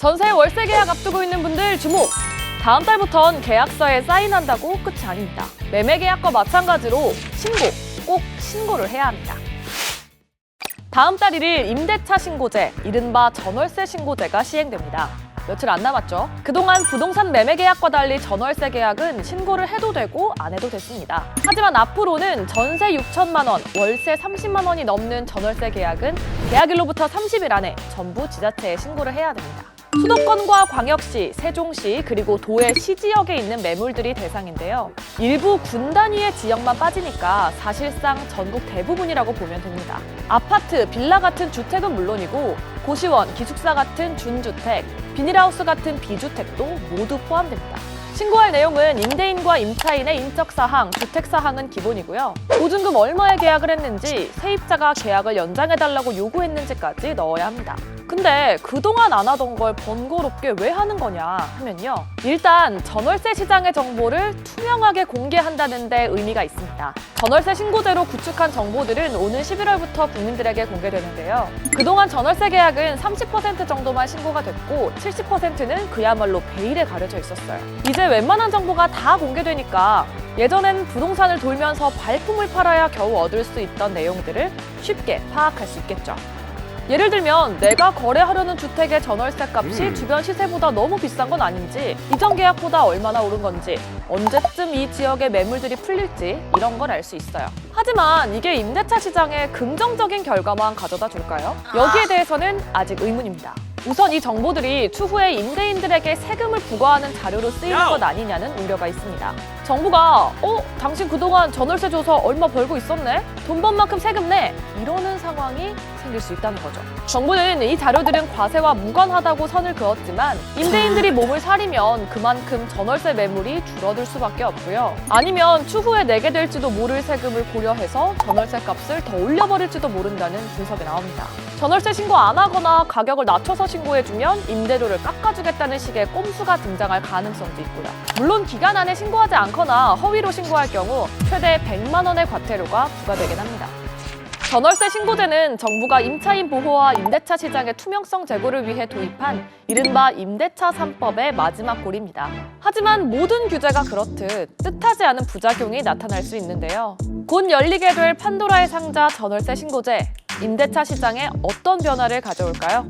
전세 월세 계약 앞두고 있는 분들 주목! 다음 달부턴 계약서에 사인한다고 끝이 아닙니다. 매매 계약과 마찬가지로 꼭 신고를 해야 합니다. 다음 달 1일 임대차 신고제, 이른바 전월세 신고제가 시행됩니다. 며칠 안 남았죠? 그동안 부동산 매매 계약과 달리 전월세 계약은 신고를 해도 되고 안 해도 됐습니다. 하지만 앞으로는 전세 6천만 원, 월세 30만 원이 넘는 전월세 계약은 계약일로부터 30일 안에 전부 지자체에 신고를 해야 됩니다. 수도권과 광역시, 세종시, 그리고 도의 시지역에 있는 매물들이 대상인데요. 일부 군 단위의 지역만 빠지니까 사실상 전국 대부분이라고 보면 됩니다. 아파트, 빌라 같은 주택은 물론이고 고시원, 기숙사 같은 준주택, 비닐하우스 같은 비주택도 모두 포함됩니다. 신고할 내용은 임대인과 임차인의 인적사항, 주택사항은 기본이고요. 보증금 얼마에 계약을 했는지, 세입자가 계약을 연장해달라고 요구했는지까지 넣어야 합니다. 근데 그동안 안 하던 걸 번거롭게 왜 하는 거냐 하면요. 일단 전월세 시장의 정보를 투명하게 공개한다는 데 의미가 있습니다. 전월세 신고제로 구축한 정보들은 오는 11월부터 국민들에게 공개되는데요. 그동안 전월세 계약은 30% 정도만 신고가 됐고 70%는 그야말로 베일에 가려져 있었어요. 이제 웬만한 정보가 다 공개되니까 예전엔 부동산을 돌면서 발품을 팔아야 겨우 얻을 수 있던 내용들을 쉽게 파악할 수 있겠죠. 예를 들면 내가 거래하려는 주택의 전월세 값이 주변 시세보다 너무 비싼 건 아닌지, 이전 계약보다 얼마나 오른 건지, 언제쯤 이 지역의 매물들이 풀릴지 이런 걸 알 수 있어요. 하지만 이게 임대차 시장에 긍정적인 결과만 가져다 줄까요? 여기에 대해서는 아직 의문입니다. 우선 이 정보들이 추후에 임대인들에게 세금을 부과하는 자료로 쓰이는 것 아니냐는 우려가 있습니다. 정부가 당신 그동안 전월세 줘서 얼마 벌고 있었네? 돈 번 만큼 세금 내! 이러는 상황이 생길 수 있다는 거죠. 정부는 이 자료들은 과세와 무관하다고 선을 그었지만 임대인들이 몸을 사리면 그만큼 전월세 매물이 줄어들 수밖에 없고요. 아니면 추후에 내게 될지도 모를 세금을 고려해서 전월세 값을 더 올려버릴지도 모른다는 분석이 나옵니다. 전월세 신고 안 하거나 가격을 낮춰서 신고해주면 임대료를 깎아주겠다는 식의 꼼수가 등장할 가능성도 있고요. 물론 기간 안에 신고하지 않거나 허위로 신고할 경우 최대 100만 원의 과태료가 부과되긴 합니다. 전월세 신고제는 정부가 임차인 보호와 임대차 시장의 투명성 제고를 위해 도입한 이른바 임대차 3법의 마지막 골입니다. 하지만 모든 규제가 그렇듯 뜻하지 않은 부작용이 나타날 수 있는데요. 곧 열리게 될 판도라의 상자 전월세 신고제, 임대차 시장에 어떤 변화를 가져올까요?